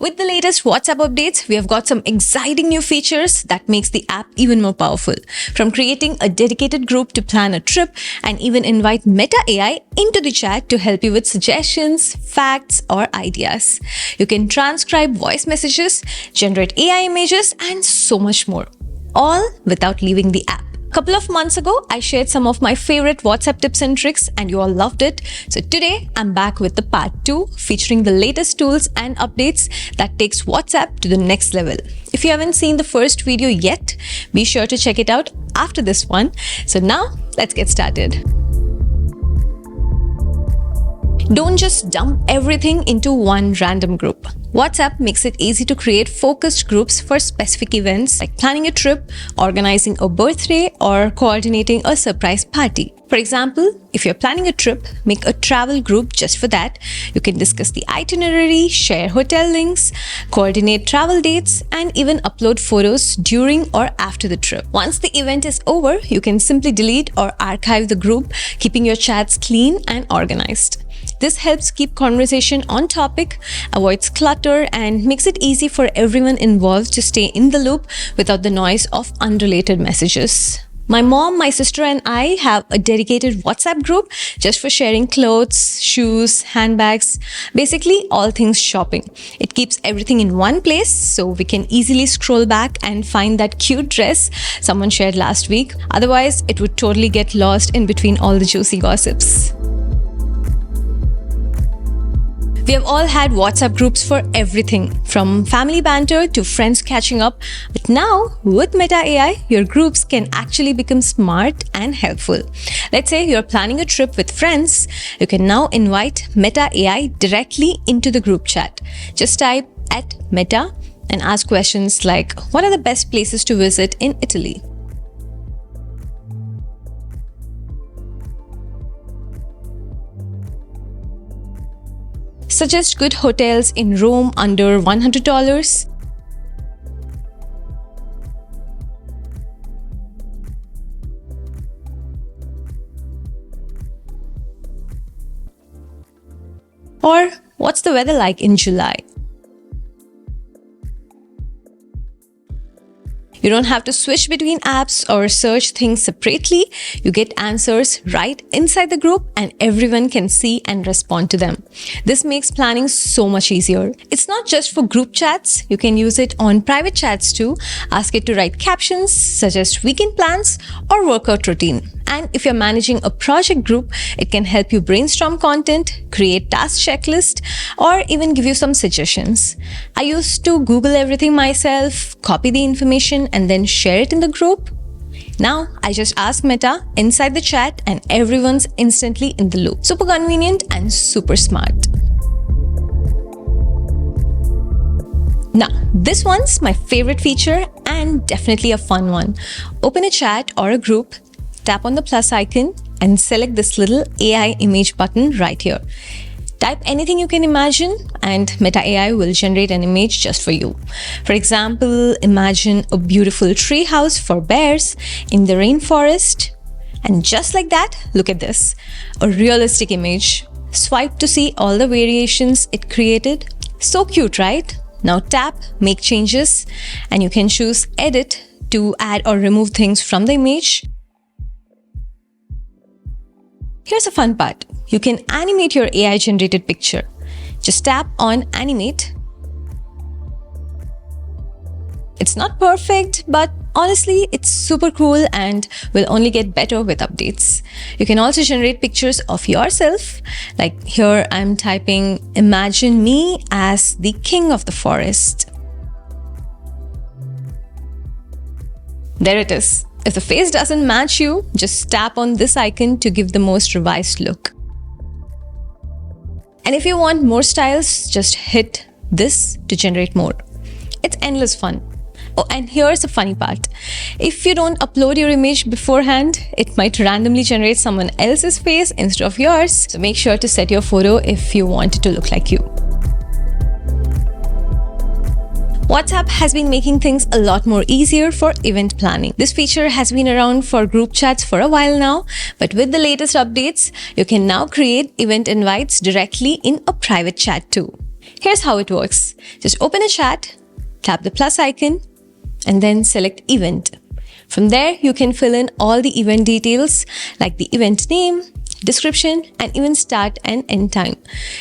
With the latest WhatsApp updates, we have got some exciting new features that makes the app even more powerful. From creating a dedicated group to plan a trip and even invite Meta AI into the chat to help you with suggestions, facts, or ideas. You can transcribe voice messages, generate AI images, and so much more. All without leaving the app. Couple of months ago, I shared some of my favorite WhatsApp tips and tricks and you all loved it. So today, I'm back with the part 2 featuring the latest tools and updates that takes WhatsApp to the next level. If you haven't seen the first video yet, be sure to check it out after this one. So now, let's get started. Don't just dump everything into one random group. WhatsApp makes it easy to create focused groups for specific events like planning a trip, organizing a birthday, or coordinating a surprise party. For example, if you're planning a trip, make a travel group just for that. You can discuss the itinerary, share hotel links, coordinate travel dates, and even upload photos during or after the trip. Once the event is over, you can simply delete or archive the group, keeping your chats clean and organized. This helps keep conversation on topic, avoids clutter, and makes it easy for everyone involved to stay in the loop without the noise of unrelated messages. My mom, my sister, and I have a dedicated WhatsApp group just for sharing clothes, shoes, handbags, basically all things shopping. It keeps everything in one place so we can easily scroll back and find that cute dress someone shared last week. Otherwise, it would totally get lost in between all the juicy gossips. We have all had WhatsApp groups for everything, from family banter to friends catching up. But now, with Meta AI, your groups can actually become smart and helpful. Let's say you're planning a trip with friends. You can now invite Meta AI directly into the group chat. Just type @Meta and ask questions like, what are the best places to visit in Italy? Suggest good hotels in Rome under $100. Or, what's the weather like in July? You don't have to switch between apps or search things separately. You get answers right inside the group and everyone can see and respond to them. This makes planning so much easier. It's not just for group chats. You can use it on private chats too. Ask it to write captions, suggest weekend plans, or workout routine. And if you're managing a project group, it can help you brainstorm content, create task checklist, or even give you some suggestions. I used to Google everything myself, copy the information, and then share it in the group. Now, I just ask Meta inside the chat and everyone's instantly in the loop. Super convenient and super smart. Now, this one's my favorite feature and definitely a fun one. Open a chat or a group, tap on the plus icon and select this little AI image button right here. Type anything you can imagine and Meta AI will generate an image just for you. For example, imagine a beautiful tree house for bears in the rainforest. And just like that, look at this, a realistic image. Swipe to see all the variations it created. So cute, right? Now tap, make changes, and you can choose edit to add or remove things from the image. Here's a fun part. You can animate your AI-generated picture. Just tap on Animate. It's not perfect, but honestly, it's super cool and will only get better with updates. You can also generate pictures of yourself. Like here, I'm typing, imagine me as the king of the forest. There it is. If the face doesn't match you, just tap on this icon to give the most revised look. And if you want more styles, just hit this to generate more. It's endless fun. Oh, and here's the funny part. If you don't upload your image beforehand, it might randomly generate someone else's face instead of yours. So make sure to set your photo if you want it to look like you. WhatsApp has been making things a lot more easier for event planning. This feature has been around for group chats for a while now, but with the latest updates, you can now create event invites directly in a private chat too. Here's how it works. Just open a chat, tap the plus icon, and then select event. From there, you can fill in all the event details like the event name, description, and even start and end time.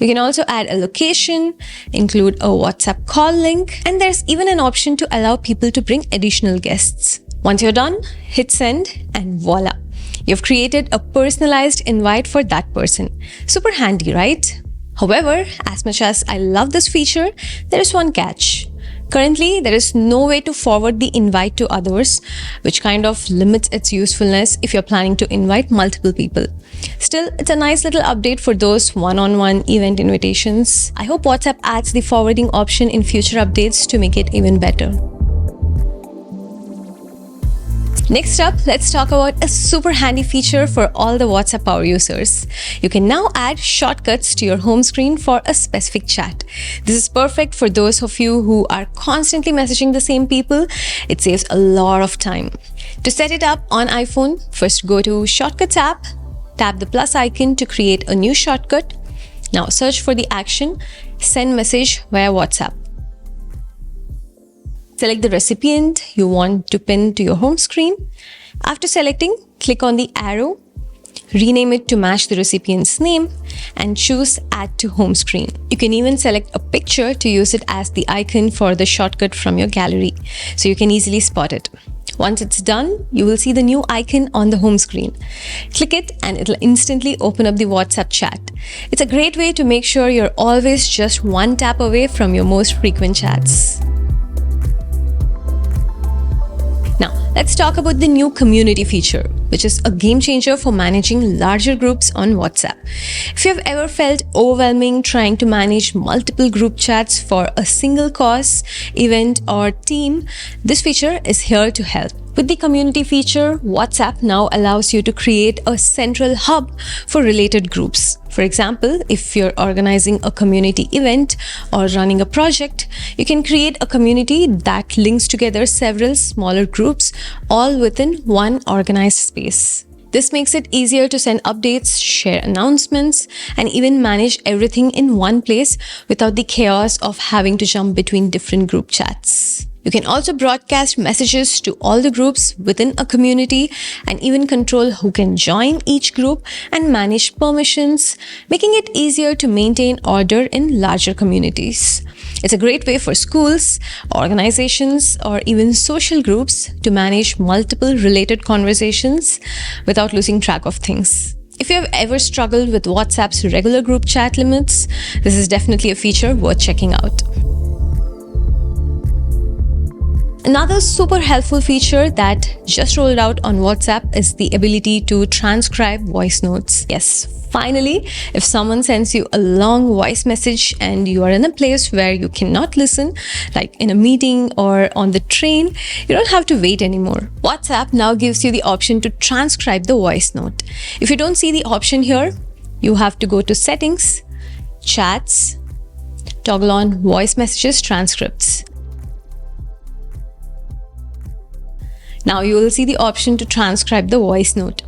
You can also add a location, include a WhatsApp call link, and there's even an option to allow people to bring additional guests. Once you're done, hit send and voila. You've created a personalized invite for that person. Super handy, right? However, as much as I love this feature, there is one catch. Currently, there is no way to forward the invite to others, which kind of limits its usefulness if you're planning to invite multiple people. Still, it's a nice little update for those one-on-one event invitations. I hope WhatsApp adds the forwarding option in future updates to make it even better. Next up, let's talk about a super handy feature for all the WhatsApp power users. You can now add shortcuts to your home screen for a specific chat. This is perfect for those of you who are constantly messaging the same people. It saves a lot of time. To set it up on iPhone, first go to Shortcuts app, tap the plus icon to create a new shortcut. Now search for the action, send message via WhatsApp. Select the recipient you want to pin to your home screen. After selecting, click on the arrow, rename it to match the recipient's name, and choose Add to Home Screen. You can even select a picture to use it as the icon for the shortcut from your gallery, so you can easily spot it. Once it's done, you will see the new icon on the home screen. Click it and it'll instantly open up the WhatsApp chat. It's a great way to make sure you're always just one tap away from your most frequent chats. Now, let's talk about the new community feature, which is a game changer for managing larger groups on WhatsApp. If you've ever felt overwhelming trying to manage multiple group chats for a single cause, event, or team, this feature is here to help. With the community feature, WhatsApp now allows you to create a central hub for related groups. For example, if you're organizing a community event or running a project, you can create a community that links together several smaller groups, all within one organized space. This makes it easier to send updates, share announcements, and even manage everything in one place without the chaos of having to jump between different group chats. You can also broadcast messages to all the groups within a community and even control who can join each group and manage permissions, making it easier to maintain order in larger communities. It's a great way for schools, organizations, or even social groups to manage multiple related conversations without losing track of things. If you have ever struggled with WhatsApp's regular group chat limits, this is definitely a feature worth checking out. Another super helpful feature that just rolled out on WhatsApp is the ability to transcribe voice notes. Yes, finally, if someone sends you a long voice message and you are in a place where you cannot listen, like in a meeting or on the train, you don't have to wait anymore. WhatsApp now gives you the option to transcribe the voice note. If you don't see the option here, you have to go to Settings, Chats, toggle on Voice Messages Transcripts. Now you will see the option to transcribe the voice note.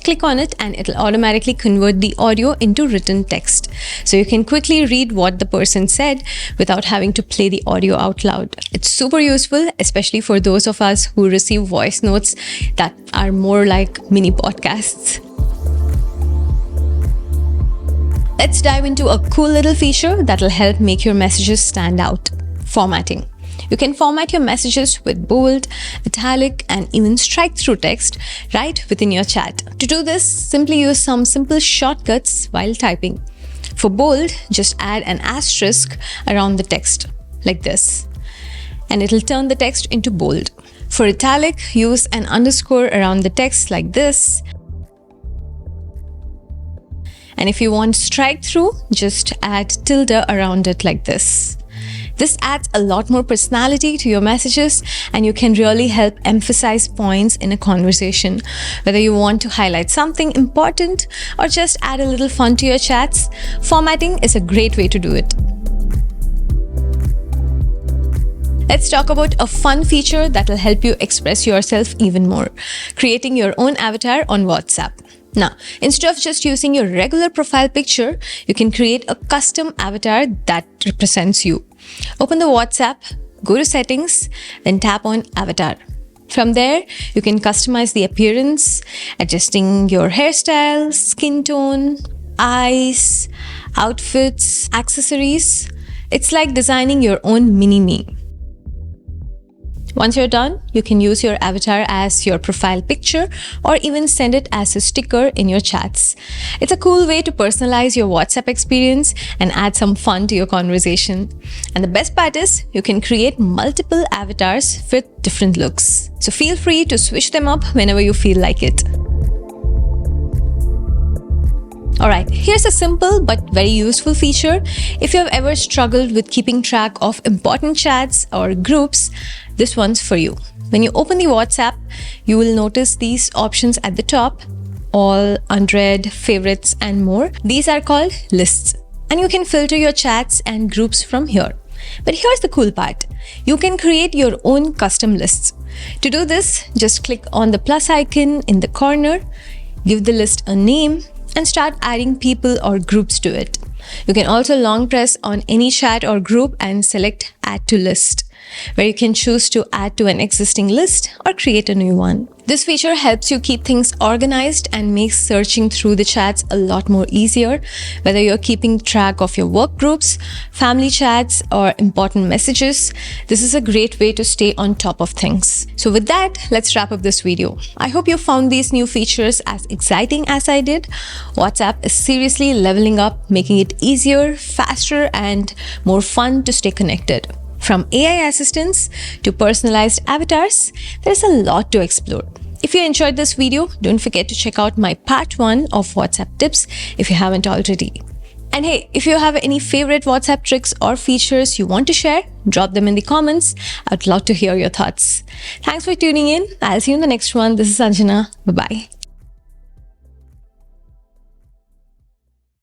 Click on it and it'll automatically convert the audio into written text. So you can quickly read what the person said without having to play the audio out loud. It's super useful, especially for those of us who receive voice notes that are more like mini podcasts. Let's dive into a cool little feature that'll help make your messages stand out. Formatting. You can format your messages with bold, italic, and even strike-through text right within your chat. To do this, simply use some simple shortcuts while typing. For bold, just add an asterisk around the text, like this, and it'll turn the text into bold. For italic, use an underscore around the text like this. And if you want strike-through, just add tilde around it like this. This adds a lot more personality to your messages and you can really help emphasize points in a conversation. Whether you want to highlight something important or just add a little fun to your chats, formatting is a great way to do it. Let's talk about a fun feature that will help you express yourself even more, creating your own avatar on WhatsApp. Now, instead of just using your regular profile picture, you can create a custom avatar that represents you. Open the WhatsApp, go to settings, then tap on avatar. From there, you can customize the appearance, adjusting your hairstyle, skin tone, eyes, outfits, accessories. It's like designing your own mini-me. Once you're done, you can use your avatar as your profile picture or even send it as a sticker in your chats. It's a cool way to personalize your WhatsApp experience and add some fun to your conversation. And the best part is, you can create multiple avatars with different looks. So feel free to switch them up whenever you feel like it. Alright, here's a simple but very useful feature. If you have ever struggled with keeping track of important chats or groups, this one's for you. When you open the WhatsApp, you will notice these options at the top: all, unread, favorites, and more. These are called lists, and you can filter your chats and groups from here. But here's the cool part. You can create your own custom lists. To do this, just click on the plus icon in the corner, give the list a name, and start adding people or groups to it. You can also long press on any chat or group and select Add to List, where you can choose to add to an existing list or create a new one. This feature helps you keep things organized and makes searching through the chats a lot more easier, whether you're keeping track of your work groups, family chats, or important messages. This is a great way to stay on top of things. So with that, let's wrap up this video. I hope you found these new features as exciting as I did. WhatsApp is seriously leveling up, making it easier, faster, and more fun to stay connected. From AI assistants to personalized avatars, there's a lot to explore. If you enjoyed this video, don't forget to check out my part 1 of WhatsApp tips if you haven't already. And hey, if you have any favorite WhatsApp tricks or features you want to share, drop them in the comments. I'd love to hear your thoughts. Thanks for tuning in. I'll see you in the next one. This is Anjana. Bye-bye.